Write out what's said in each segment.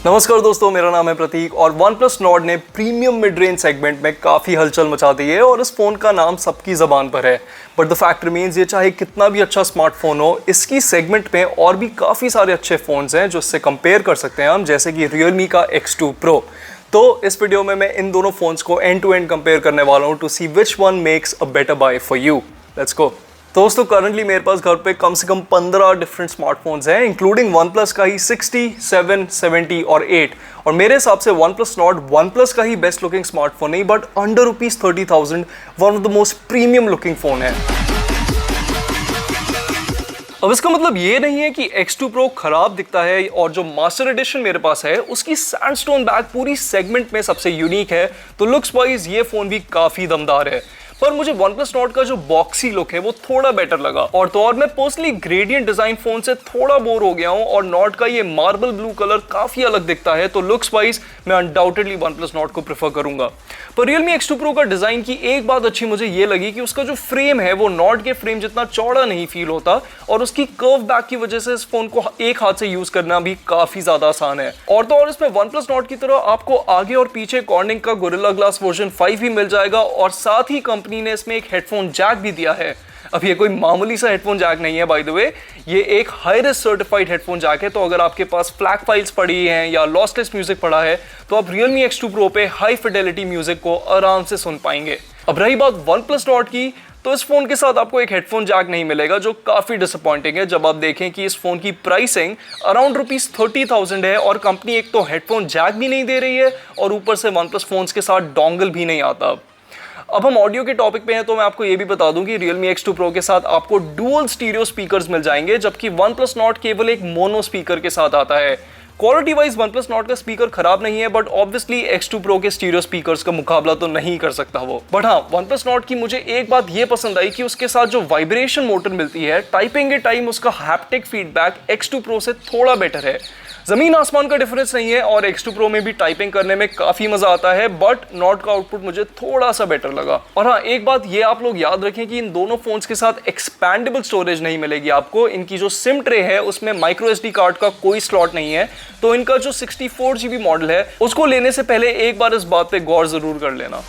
नमस्कार दोस्तों, मेरा नाम है प्रतीक और OnePlus Nord ने प्रीमियम मिड रेंज सेगमेंट में काफ़ी हलचल मचा दी है और इस फ़ोन का नाम सबकी ज़बान पर है। बट द फैक्ट रिमेन्स, ये चाहे कितना भी अच्छा स्मार्टफोन हो, इसकी सेगमेंट में और भी काफ़ी सारे अच्छे फ़ोन्स हैं जो इससे कंपेयर कर सकते हैं हम, जैसे कि Realme का X2 Pro। तो इस वीडियो में मैं इन दोनों फ़ोन्स को एंड टू एंड कंपेयर करने वाला हूँ to see which one makes a better buy for you. Let's go. दोस्तों, करंटली मेरे पास घर पे कम से कम 15 डिफरेंट स्मार्टफोन्स हैं, इंक्लूडिंग OnePlus का ही 60, 7, 70 और 8। और मेरे हिसाब से OnePlus Nord OnePlus का ही बेस्ट लुकिंग स्मार्टफोन नहीं, but under ₹30,000 one of the most premium looking phone है। अब इसका मतलब ये नहीं है कि X2 Pro खराब दिखता है और जो मास्टर एडिशन मेरे पास है उसकी सैंडस्टोन बैक पूरी सेगमेंट में सबसे यूनिक है, तो लुक्स वाइज ये फोन भी काफी दमदार है। पर मुझे OnePlus Nord का जो बॉक्सी लुक है वो थोड़ा बेटर लगा। और मैं पर्सनली ग्रेडियंट डिजाइन फोन से थोड़ा बोर हो गया हूं और Nord का ये मार्बल ब्लू कलर काफी अलग दिखता है, तो लुक्स वाइज मैं अनडाउटेडली OnePlus Nord को प्रेफर करूंगा। पर Realme X2 Pro का डिजाइन की एक बात अच्छी मुझे ये लगी कि उसका जो फ्रेम है वो Nord के फ्रेम जितना चौड़ा नहीं फील होता और उसकी कर्व बैक की वजह से इस फोन को एक हाथ से यूज करना भी काफी ज्यादा आसान है। और इसमें OnePlus Nord की तरह आपको आगे और पीछे कॉर्निंग का गोरिल्ला ग्लास वर्जन 5 भी मिल जाएगा और साथ ही कंपनी ने इसमें एक हेडफोन जैक भी दिया है। अब ये कोई मामूली सा हेडफोन जैक नहीं है, बाय द वे, ये एक high risk certified headphone jack है। तो अगर आपके पास फ्लैग फाइल्स पड़ी हैं या लॉसलेस म्यूजिक पड़ा है तो आप Realme X2 Pro पे हाई फिडेलिटी म्यूजिक को आराम से सुन पाएंगे। अब रही बात OnePlus Nord की, तो इस फोन के साथ आपको एक हेडफोन जैक नहीं मिलेगा, जो काफी डिसअपॉइंटिंग है जब आप देखें कि इस फोन की प्राइसिंग अराउंड ₹30,000 है और कंपनी एक तो हेडफोन जैक भी नहीं दे रही है और ऊपर से OnePlus फोन्स के साथ डोंगल भी नहीं आता। अब हम ऑडियो के टॉपिक पे हैं तो मैं आपको ये भी बता दूं कि Realme X2 Pro के साथ आपको डुअल स्टीरियो स्पीकर्स मिल जाएंगे, जबकि OnePlus Nord केवल एक मोनो स्पीकर के साथ आता है। क्वालिटी वाइज OnePlus Nord का स्पीकर खराब नहीं है, बट ऑब्वियसली X2 Pro के स्टीरियो स्पीकर्स का मुकाबला तो नहीं कर सकता वो। बट हाँ, OnePlus Nord की मुझे एक बात ये पसंद आई कि उसके साथ जो वाइब्रेशन मोटर मिलती है, टाइपिंग के टाइम उसका हैप्टिक फीडबैक X2 Pro से थोड़ा बेटर है। जमीन आसमान का डिफरेंस नहीं है और X2 Pro में भी टाइपिंग करने में काफी मजा आता है, बट Nord का आउटपुट मुझे थोड़ा सा बेटर लगा। और हाँ, एक बात ये आप लोग याद रखें कि इन दोनों फोन्स के साथ एक्सपैंडेबल स्टोरेज नहीं मिलेगी आपको। इनकी जो सिम ट्रे है उसमें माइक्रो SD कार्ड का कोई स्लॉट नहीं है, तो इनका जो 64GB मॉडल है उसको लेने से पहले एक बार इस बात पे गौर जरूर कर लेना।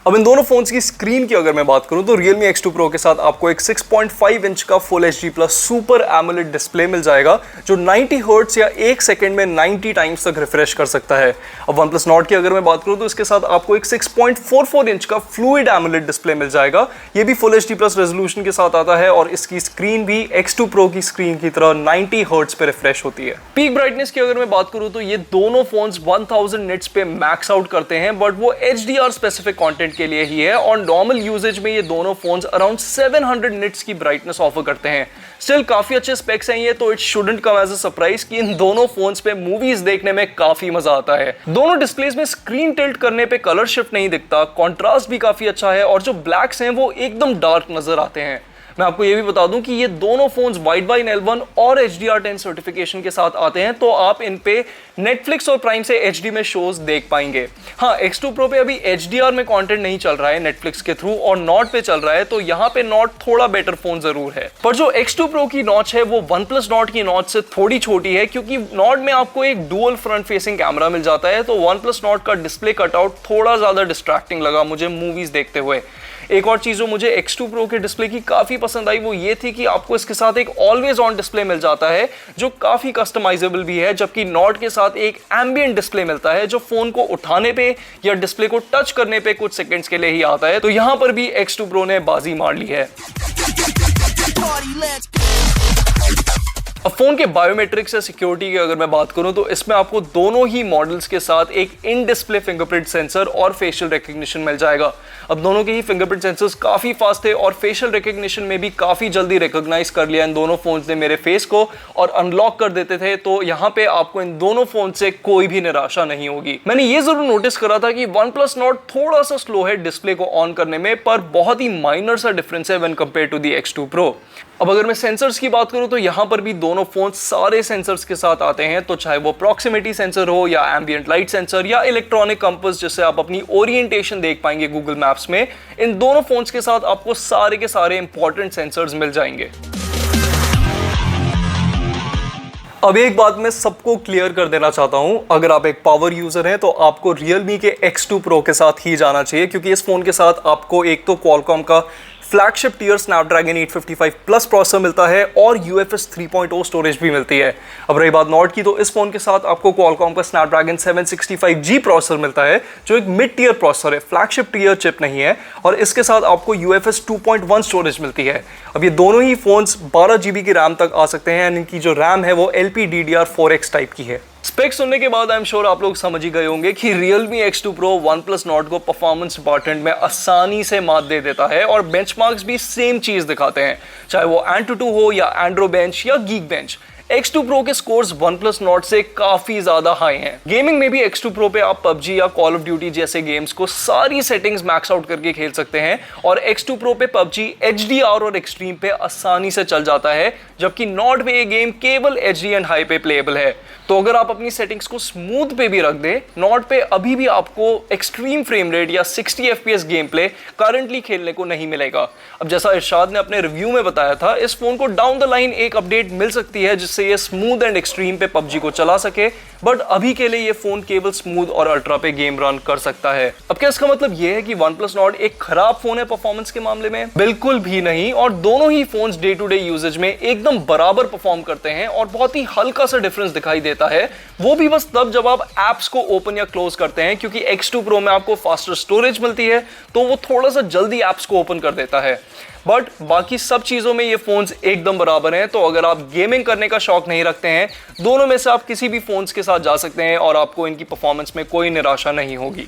अब इन दोनों फोन्स की स्क्रीन की अगर मैं बात करूं तो Realme X2 Pro के साथ आपको एक 6.5 इंच का full HD plus super AMOLED display मिल जाएगा, जो 90 हर्ट्ज या 1 सेकंड में 90 टाइम्स तक रिफ्रेश कर सकता है। अब OnePlus Nord की अगर मैं बात करूं तो इसके साथ आपको एक 6.44 इंच का फ्लूइड एमोलेड डिस्प्ले मिल जाएगा। ये भी फुल HD प्लस रेजोल्यूशन के साथ आता है और इसकी स्क्रीन भी X2 Pro की स्क्रीन की तरह 90 हर्ट्ज पे रिफ्रेश होती है। पीक ब्राइटनेस की अगर मैं बात करूं तो ये दोनों फोन्स 1000 निट्स पे मैक्स आउट करते हैं, बट वो HDR स्पेसिफिक कंटेंट के लिए ही है और नॉर्मल यूजेज में ये दोनों फोन्स अराउंड 700 निट्स की ब्राइटनेस ऑफर करते हैं। स्टिल काफी अच्छे स्पेक्स हैं ये, तो it shouldn't come as a surprise कि इन दोनों फोन्स पे मूवीज देखने में काफी मजा आता है। दोनों डिस्प्लेस में स्क्रीन टिल्ट करने पे कलर शिफ्ट नहीं दिखता, कंट्रास्ट भी काफी अच्छा है और जो ब्लैक्स हैं वो एकदम डार्क नजर आते हैं। मैं आपको ये भी बता दूं कि ये दोनों फोन्स वाइडवाइन L1 और HDR10 सर्टिफिकेशन के साथ आते हैं, तो आप इन पे Netflix और प्राइम से HD में शोज देख पाएंगे। हाँ, X2 Pro पे अभी HDR में कंटेंट नहीं चल रहा है Netflix के थ्रू और Nord पे चल रहा है, तो यहाँ पे Nord थोड़ा बेटर फोन जरूर है। पर जो X2 Pro की नॉच है वो OnePlus Nord की नॉच से थोड़ी छोटी है, क्योंकि Nord में आपको एक डुअल फ्रंट फेसिंग कैमरा मिल जाता है, तो OnePlus Nord का डिस्प्ले कटआउट थोड़ा ज्यादा डिस्ट्रैक्टिंग लगा मुझे मूवीज देखते हुए। एक और चीज जो मुझे X2 Pro के डिस्प्ले की काफी पसंद आई वो ये थी कि आपको इसके साथ एक ऑलवेज ऑन डिस्प्ले मिल जाता है, जो काफी कस्टमाइजेबल भी है, जबकि Nord के साथ एक एम्बिएंट डिस्प्ले मिलता है जो फोन को उठाने पे या डिस्प्ले को टच करने पे कुछ सेकंड्स के लिए ही आता है। तो यहां पर भी X2 Pro ने बाजी मार ली है। अब फोन के बायोमेट्रिक्स या सिक्योरिटी की अगर मैं बात करूं तो इसमें आपको दोनों ही मॉडल्स के साथ एक इन डिस्प्ले फिंगरप्रिंट सेंसर और फेशियल रिकग्निशन मिल जाएगा। अब दोनों के ही फिंगरप्रिंट सेंसर्स काफी फास्ट थे और फेशियल रिकग्निशन में भी काफी जल्दी रिकॉग्नाइज कर लिया इन दोनों फोन्स ने मेरे फेस को और अनलॉक कर देते थे, तो यहाँ पे आपको इन दोनों फोन से कोई भी निराशा नहीं होगी। मैंने ये जरूर नोटिस करा था कि OnePlus Nord थोड़ा सा स्लो है डिस्प्ले को ऑन करने में, पर बहुत ही माइनर सा डिफरेंस है when compared to the X2 Pro। अब अगर मैं सेंसर्स की बात करूं तो यहाँ पर भी दोनों फोन सारे सेंसर्स के साथ आते हैं, तो चाहे वो प्रॉक्सिमिटी सेंसर हो या एम्बिएंट लाइट सेंसर या इलेक्ट्रॉनिक कंपास जिससे आप अपनी ओरिएंटेशन देख पाएंगे गूगल मैप्स में, इन दोनों फोन्स के साथ आपको सारे के सारे इंपॉर्टेंट सेंसर्स मिल जाएंगे। अब एक बात मैं सबको क्लियर कर देना चाहता हूं, अगर आप एक पावर यूजर हैं तो आपको Realme के X2 Pro के साथ ही जाना चाहिए, क्योंकि इस फोन के साथ आपको एक तो Qualcomm का flagship tier Snapdragon 855 plus processor मिलता है और UFS 3.0 स्टोरेज भी मिलती है। अब रही बात नॉट की, तो इस फोन के साथ आपको Qualcomm का स्नैपड्रैगन 765G प्रोसेसर मिलता है, जो एक मिड टीयर प्रोसेसर है, फ्लैगशिप टीयर चिप नहीं है, और इसके साथ आपको UFS 2.1 स्टोरेज मिलती है। अब ये दोनों ही फोन्स 12 GB की रैम तक आ सकते हैं, एंड इनकी जो रैम है वो LPDDR4X टाइप की है। स्पेक्स सुनने के बाद आई एम श्योर आप लोग समझ ही गए होंगे कि Realme X2 Pro OnePlus Nord को परफॉर्मेंस डिपार्टमेंट में आसानी से मात दे देता है, और बेंचमार्क्स भी सेम चीज दिखाते हैं, चाहे वो AnTuTu हो या Androbench या Geekbench। X2 Pro के स्कोर्स OnePlus Nord से काफी ज्यादा हाई हैं। गेमिंग में भी X2 Pro पे आप PUBG या Call of Duty जैसे गेम्स को सारी सेटिंग्स मैक्स आउट करके खेल सकते हैं, और X2 Pro पे PUBG HDR और एक्सट्रीम पे आसानी से चल जाता है, जबकि Nord पे ये गेम केवल HD एंड हाई पे प्लेएबल है। तो अगर आप अपनी सेटिंग्स को स्मूथ पे भी रख दें, Nord पे अभी भी आपको एक्सट्रीम फ्रेम रेट या 60 FPS गेम प्ले करंटली खेलने को नहीं मिलेगा। अब जैसा इरशाद ने अपने रिव्यू में बताया था, इस फोन को डाउन द लाइन एक अपडेट मिल सकती है जिससे ये स्मूथ एंड एक्सट्रीम पे PUBG को चला सके, बट अभी के लिए ये फोन केवल स्मूथ और अल्ट्रा पे गेम रन कर सकता है। अब क्या इसका मतलब ये है कि OnePlus Nord एक खराब फोन है परफॉर्मेंस के मामले में? बिल्कुल भी नहीं, और दोनों ही phones day to day usage में एकदम बराबर परफॉर्म करते हैं, और बहुत ही हल्का सा डिफरेंस दिखाई देता है, वो भी बस तब जब आप एप्स को ओपन या क्लोज करते हैं, क्योंकि X2 Pro में आपको फास्टर स्टोरेज मिलती है, तो वो थोड़ा सा जल्दी एप्स को ओपन कर देता है। बट बाकी सब चीजों में ये फोन्स एकदम बराबर हैं, तो अगर आप गेमिंग करने का शौक नहीं रखते हैं, दोनों में से आप किसी भी फोन्स के साथ जा सकते हैं और आपको इनकी परफॉर्मेंस में कोई निराशा नहीं होगी।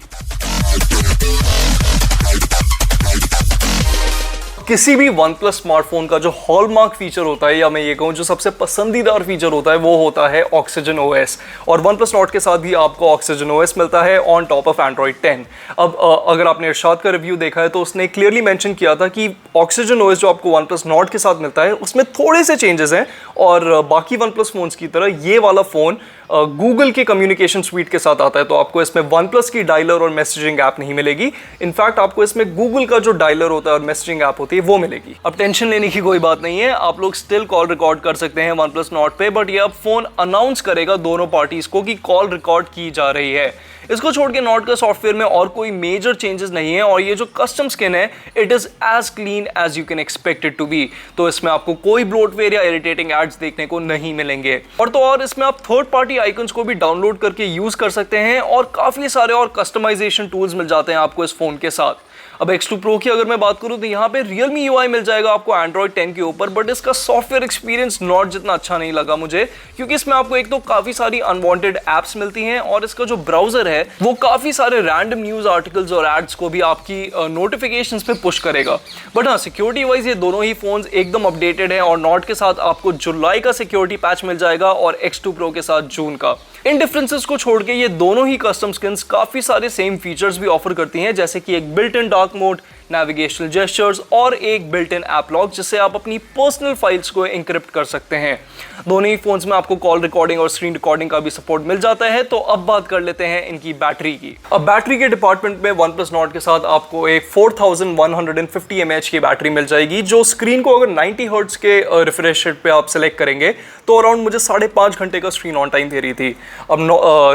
किसी भी OnePlus स्मार्टफोन का जो हॉलमार्क फीचर होता है, या मैं ये कहूँ जो सबसे पसंदीदार फीचर होता है, वो होता है Oxygen OS, और OnePlus Nord के साथ भी आपको Oxygen OS मिलता है ऑन टॉप ऑफ Android 10। अब अगर आपने इरशाद का रिव्यू देखा है तो उसने क्लियरली मेंशन किया था कि Oxygen OS जो आपको OnePlus Nord के साथ मिलता है उसमें थोड़े से चेंजेस हैं, और बाकी OnePlus फोन्स की तरह ये वाला फोन गूगल के कम्युनिकेशन स्वीट के साथ आता है, तो आपको इसमें OnePlus की डायलर और मैसेजिंग ऐप नहीं मिलेगी। इनफैक्ट आपको इसमें गूगल का जो डायलर होता है और मैसेजिंग ऐप होती है वो मिलेगी। अब टेंशन लेने की कोई बात नहीं है, आप लोग स्टिल कॉल रिकॉर्ड कर सकते हैं OnePlus Nord पे, बट ये अब फोन अनाउंस करेगा दोनों पार्टीज को कि कॉल रिकॉर्ड की जा रही है। इसको छोड़ के Nord का सॉफ्टवेयर में और कोई मेजर चेंजेस नहीं है, और ये जो कस्टम स्किन है it is as clean as you can expect it to be. तो इसमें आपको कोई ब्लोटवेयर या इरिटेटिंग एड्स देखने को नहीं मिलेंगे, और तो और इसमें आप थर्ड पार्टी आइकन्स को भी डाउनलोड करके यूज कर सकते हैं, और काफी सारे और कस्टमाइजेशन टूल्स मिल जाते हैं आपको इस फोन के साथ। अब X2 Pro की अगर मैं बात करूं तो यहाँ पे Realme UI मिल जाएगा आपको Android 10 के ऊपर, बट इसका सॉफ्टवेयर एक्सपीरियंस Nord जितना अच्छा नहीं लगा मुझे, क्योंकि इसमें आपको एक तो काफी सारी अनवांटेड एप्स मिलती हैं, और इसका जो ब्राउजर है वो काफी सारे रैंडम न्यूज आर्टिकल्स और एड्स को भी आपकी नोटिफिकेशंस पे पुश करेगा। बट हाँ, सिक्योरिटी वाइज ये दोनों ही फोन्स एकदम अपडेटेड हैं, और Nord के साथ आपको जुलाई का सिक्योरिटी पैच मिल जाएगा और X2 Pro के साथ जून का। इन डिफरेंसेस को छोड़ के ये दोनों ही कस्टम स्किन्स काफी सारे सेम फीचर्स भी ऑफर करती हैं, जैसे कि एक built in dark mode, navigational gestures और एक बिल्ट इन ऐप लॉक, जिससे आप अपनी पर्सनल फाइल्स को एन्क्रिप्ट कर सकते हैं। दोनों ही फोन्स में आपको कॉल रिकॉर्डिंग और स्क्रीन रिकॉर्डिंग का भी सपोर्ट मिल जाता है। तो अब बात कर लेते हैं इनकी बैटरी की। अब बैटरी के डिपार्टमेंट में OnePlus Nord के साथ आपको एक 4150 mAh की बैटरी मिल जाएगी, जो स्क्रीन को अगर 90 हर्ट्ज के रिफ्रेश रेट पे आप सेलेक्ट करेंगे तो अराउंड मुझे 5.5 घंटे का स्क्रीन ऑन टाइम दे रही थी। अब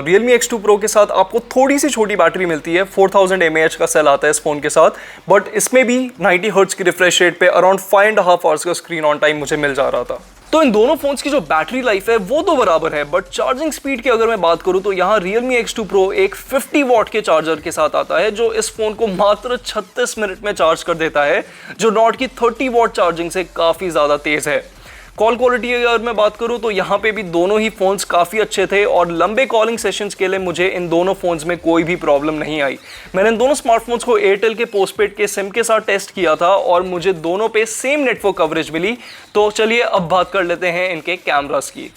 Realme X2 Pro के साथ आपको थोड़ी सी छोटी बैटरी मिलती है, 4000 mAh का सेल आता है इस फोन के साथ, बट इसमें भी 90 हर्ट्ज की रिफ्रेश रेट पे अराउंड 5.5 आवर्स का स्क्रीन ऑन टाइम मुझे मिल जा रहा था। तो इन दोनों फोन्स की जो बैटरी लाइफ है वो तो बराबर है, बट चार्जिंग स्पीड की अगर मैं बात करूं तो यहाँ Realme X2 Pro एक 50 वॉट के चार्जर के साथ आता है, जो इस फोन को मात्र 36 मिनट में चार्ज कर देता है, जो Nord की 30 वॉट चार्जिंग से काफी ज्यादा तेज है। कॉल क्वालिटी अगर मैं बात करूं तो यहाँ पे भी दोनों ही फोन्स काफ़ी अच्छे थे, और लंबे कॉलिंग सेशंस के लिए मुझे इन दोनों फोन्स में कोई भी प्रॉब्लम नहीं आई। मैंने इन दोनों स्मार्टफोन्स को एयरटेल के पोस्टपेड के सिम के साथ टेस्ट किया था, और मुझे दोनों पे सेम नेटवर्क कवरेज मिली। तो चलिए अब बात कर लेते हैं इनके कैमरास की।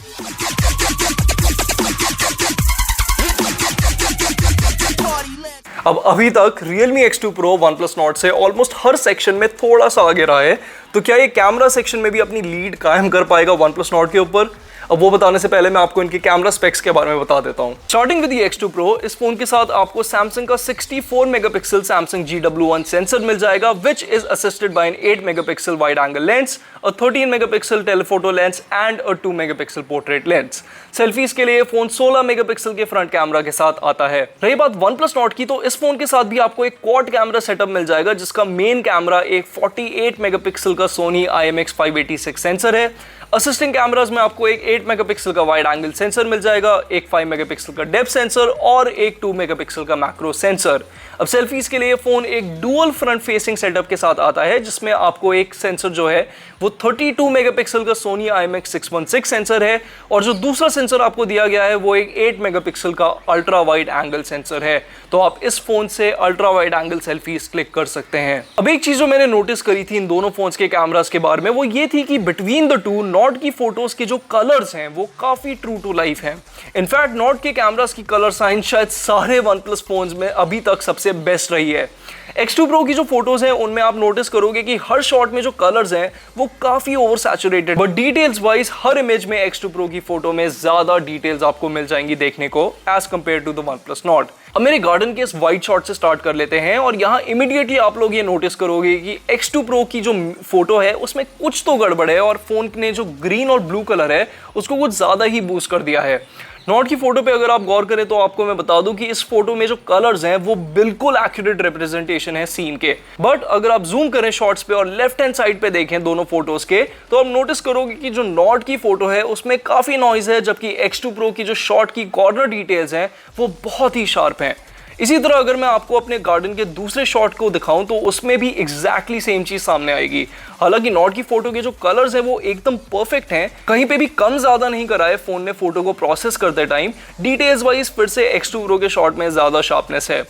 अब अभी तक Realme X2 Pro OnePlus Nord से ऑलमोस्ट हर सेक्शन में थोड़ा सा आगे रहा है, तो क्या ये कैमरा सेक्शन में भी अपनी लीड कायम कर पाएगा OnePlus Nord के ऊपर? अब वो बताने से पहले मैं आपको इनके कैमरा स्पेक्स के बारे में बता देता हूँ। स्टार्टिंग विद ये X2 Pro, इस फोन के साथ आपको सैमसंग का 64 मेगापिक्सल सैमसंग GW1 सेंसर मिल जाएगा, which is assisted by an 8 megapixel wide angle lens, a 13 megapixel telephoto lens and a 2 megapixel portrait lens. Selfies के लिए फोन 16 मेगापिक्सल के फ्रंट कैमरा के साथ आता है। रही बात OnePlus Nord की, तो इस फोन के साथ भी आपको एक क्वाड कैमरा सेटअप मिल जाएगा, जिसका मेन कैमरा एक 48 मेगापिक्सल का सोनी IMX586 सेंसर है। असिस्टिंग कैमरास में आपको एक 8 मेगापिक्सल का वाइड एंगल सेंसर मिल जाएगा, एक 5 मेगापिक्सल का डेप्थ सेंसर और एक 2 मेगापिक्सल का मैक्रो सेंसर। अब सेल्फीज के लिए फोन एक डुअल फ्रंट फेसिंग सेटअप के साथ आता है, जिसमें आपको एक सेंसर जो है वो 32 मेगापिक्सल का सोनी IMX616 सेंसर है, और जो दूसरा सेंसर आपको दिया गया है वो एक 8 मेगापिक्सल का अल्ट्रा वाइड एंगल सेंसर है। तो आप इस फोन से ultra wide angle selfies click कर सकते हैं। अब एक चीज जो मैंने नोटिस करी थी इन दोनों फोन्स के कैमरास के बारे में, वो ये थी कि बिटवीन द टू नॉट की फोटोज के जो कलर्स हैं वो काफी ट्रू टू लाइफ हैं। इनफैक्ट नॉट के कैमरास की कलर साइंस शायद सारे OnePlus फोन्स में अभी तक सबसे बेस्ट रही है। X2 Pro की जो फोटोज हैं उनमें आप नोटिस करोगे कि हर शॉट में जो कलर्स हैं वो काफी over saturated, but details wise her image में X2 Pro की फोटो में ज्यादा डिटेल्स आपको मिल जाएंगी देखने को as compared to the OnePlus Nord। अब मेरे गार्डन के इस वाइड शॉट से स्टार्ट कर लेते हैं, और यहाँ इमीडिएटली आप लोग ये नोटिस करोगे कि X2 Pro की जो फोटो है उसमें कुछ तो गड़बड़ है, और फोन ने जो ग्रीन और ब्लू कलर है उसको कुछ ज्यादा ही बूस्ट कर दिया है। नॉट की फोटो पे अगर आप गौर करें तो आपको मैं बता दूं कि इस फोटो में जो कलर्स हैं वो बिल्कुल एक्यूरेट रिप्रेजेंटेशन है सीन के, बट अगर आप जूम करें शॉट्स पे और लेफ्ट हैंड साइड पे देखें दोनों फोटोज के, तो आप नोटिस करोगे कि जो नॉट की फोटो है उसमें काफी नॉइज है, जबकि X2 Pro की जो शॉट की कॉर्नर डिटेल्स हैं वो बहुत ही शार्प हैं। इसी तरह अगर मैं आपको अपने गार्डन के दूसरे शॉट को दिखाऊं तो उसमें भी एग्जैक्टली सेम चीज सामने आएगी। हालांकि नॉट की फोटो के जो कलर्स हैं वो एकदम परफेक्ट हैं, कहीं पे भी कम ज्यादा नहीं करा है फोन ने फोटो को प्रोसेस करते टाइम। डिटेल्स वाइज फिर से X2 Pro के शॉट में ज्यादा शार्पनेस है।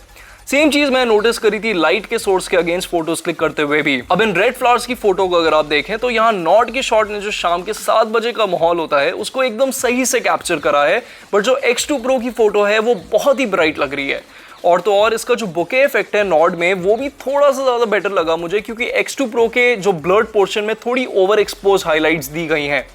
सेम चीज मैं नोटिस करी थी लाइट के सोर्स के अगेंस्ट फोटोज क्लिक करते हुए भी। अब इन रेड फ्लावर्स की फोटो को अगर आप देखें तो यहाँ नॉट के शॉट ने जो शाम के 7 बजे का माहौल होता है उसको एकदम सही से कैप्चर करा है, बट जो X2 Pro की फोटो है वो बहुत ही ब्राइट लग रही है। और तो और इसका जो बुके इफेक्ट है नॉड में वो भी थोड़ा सा ज्यादा बेटर लगा मुझे, क्योंकि X2 Pro के जो ब्लर्ड पोर्शन में थोड़ी ओवर एक्सपोज हाइलाइट्स दी गई हैं।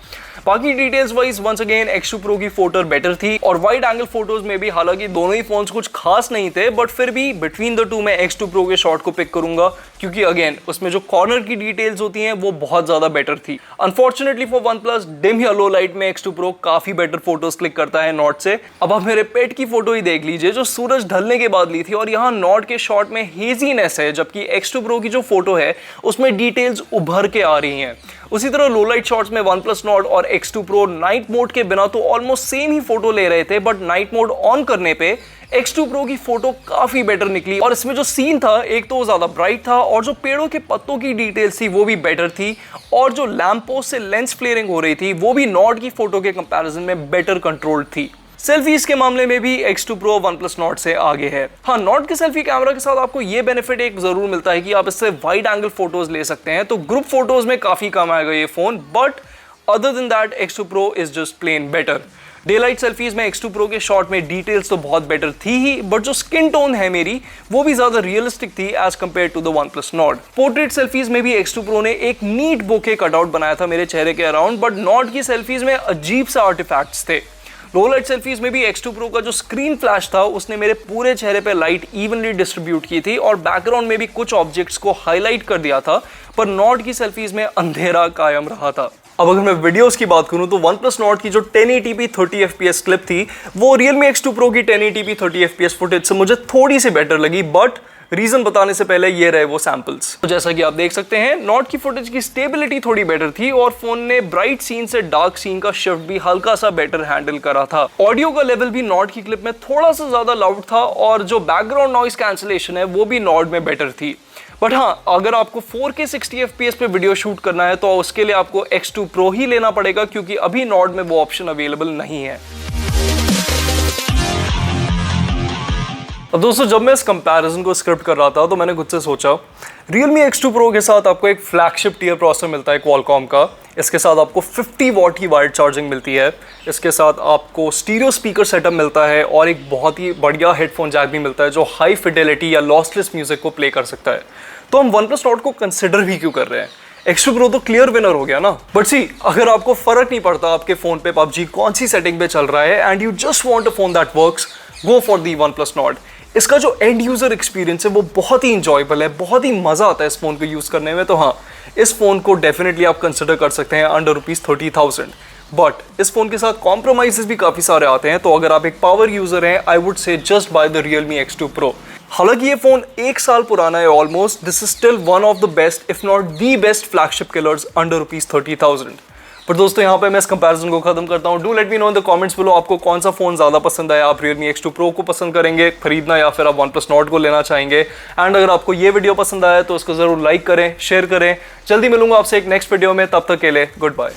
बाकी details wise once again X2 Pro की फोटो बेटर थी, और वाइड एंगल फोटोज में भी हालांकि दोनों ही फोन्स कुछ खास नहीं थे, बट फिर भी बिटवीन द टू मैं X2 Pro के शॉट को पिक करूंगा, क्योंकि अगेन उसमें जो कॉर्नर की डिटेल्स होती हैं वो बहुत ज्यादा बेटर थी। अनफॉर्चुनेटली फॉर OnePlus डिम या लो लाइट में X2 Pro काफी बेटर फोटोज क्लिक करता है नॉट से। अब आप मेरे पेट की फोटो ही देख लीजिए जो सूरज ढलने के बाद ली थी, और यहाँ नॉट के शॉट में हेजीनेस है, जबकि X2 Pro की जो फोटो है उसमें डिटेल्स उभर के आ रही हैं। उसी तरह लो लाइट शॉट्स में OnePlus Nord और X2 Pro नाइट मोड के बिना तो ऑलमोस्ट सेम ही फोटो ले रहे थे, बट नाइट मोड ऑन करने पे X2 Pro की फोटो काफी बेटर निकली, और इसमें जो सीन था एक तो वो ज्यादा ब्राइट था, और जो पेड़ों के पत्तों की डिटेल्स थी वो भी बेटर थी, और जो लैंप पोस्ट से लेंस फ्लेयरिंग हो रही थी वो भी नॉट की फोटो के कंपैरिजन में बेटर कंट्रोल्ड थी। सेल्फीज के मामले में भी X2 Pro OnePlus Nord से आगे है। हाँ, नॉट के सेल्फी कैमरा के साथ आपको ये बेनिफिट एक जरूर मिलता है कि आप इससे वाइड एंगल फोटोज ले सकते हैं, तो ग्रुप फोटोज में काफी कम आएगा ये phone, but other than that X2 Pro is just plain better. Day light selfies में X2 Pro के शॉट में डिटेल्स तो बहुत बेटर थी ही, बट जो स्किन टोन है मेरी वो भी ज्यादा रियलिस्टिक थी as compared to the OnePlus Nord। Portrait selfies में भी X2 Pro ने एक नीट बोके कटआउट बनाया था मेरे चेहरे के अराउंड, बट Nord की सेल्फीज में अजीब से आर्टिफैक्ट्स थे। लो लाइट सेल्फीज में भी X2 Pro का जो स्क्रीन फ्लैश था उसने मेरे पूरे चेहरे पे लाइट इवनली डिस्ट्रीब्यूट की थी, और बैकग्राउंड में भी कुछ ऑब्जेक्ट्स को हाईलाइट कर दिया था, पर Nord की सेल्फीज में अंधेरा कायम रहा था। अब अगर मैं वीडियोस की बात करूं तो OnePlus Nord की जो 1080p 30 fps क्लिप थी वो Realme X2 Pro की 1080p 30 fps फुटेज से मुझे थोड़ी सी बेटर लगी, बट रीजन बताने से पहले ये रहे वो सैंपल्स। तो जैसा कि आप देख सकते हैं नॉट की फुटेज की स्टेबिलिटी थोड़ी बेटर थी, और फोन ने ब्राइट सीन से डार्क सीन का शिफ्ट भी हल्का सा बेटर हैंडल करा था। ऑडियो का लेवल भी नॉट की क्लिप में थोड़ा सा ज्यादा लाउड था, और जो बैकग्राउंड नॉइस कैंसिलेशन है वो भी नॉट में बेटर थी। बट हाँ, अगर आपको 4K 60 fps पे वीडियो शूट करना है तो उसके लिए आपको X2 Pro ही लेना पड़ेगा, क्योंकि अभी नॉट में वो ऑप्शन अवेलेबल नहीं है। अब दोस्तों, जब मैं इस कंपैरिजन को स्क्रिप्ट कर रहा था तो मैंने खुद से सोचा Realme X2 Pro के साथ आपको एक फ्लैगशिप टियर प्रोसेसर मिलता है Qualcomm का, इसके साथ आपको 50 वॉट की वायर्ड चार्जिंग मिलती है, इसके साथ आपको स्टीरियो स्पीकर सेटअप मिलता है, और एक बहुत ही बढ़िया हेडफोन जैक भी मिलता है जो हाई फिडेलिटी या लॉसलेस म्यूजिक को प्ले कर सकता है। तो हम OnePlus Nord को कंसिडर भी क्यों कर रहे हैं? X2 Pro तो क्लियर विनर हो गया ना। बट सी, अगर आपको फर्क नहीं पड़ता आपके फोन पे PUBG कौन सी सेटिंग पे चल रहा है and you just want a phone that works, go for the OnePlus Nord। इसका जो एंड यूजर एक्सपीरियंस है वो बहुत ही इंजॉयबल है, बहुत ही मजा आता है इस फोन को यूज करने में। तो हाँ, इस फोन को डेफिनेटली आप कंसिडर कर सकते हैं अंडर ₹30,000। बट इस फोन के साथ कॉम्प्रोमाइजेस भी काफी सारे आते हैं, तो अगर आप एक पावर यूजर हैं, I would say just by the Realme X2 Pro। हालांकि ये फोन 1 साल पुराना है almost, this is still one of the best if not the best flagship killers under ₹30,000। पर दोस्तों यहाँ पे मैं इस कंपैरिजन को खत्म करता हूँ। Do let me know in the comments below आपको कौन सा फोन ज्यादा पसंद आया, आप Realme X2 Pro को पसंद करेंगे खरीदना या फिर आप OnePlus Nord को लेना चाहेंगे। एंड अगर आपको ये वीडियो पसंद आया तो उसको जरूर लाइक करें, शेयर करें। जल्दी मिलूंगा आपसे एक नेक्स्ट वीडियो में, तब तक के लिए गुड बाय।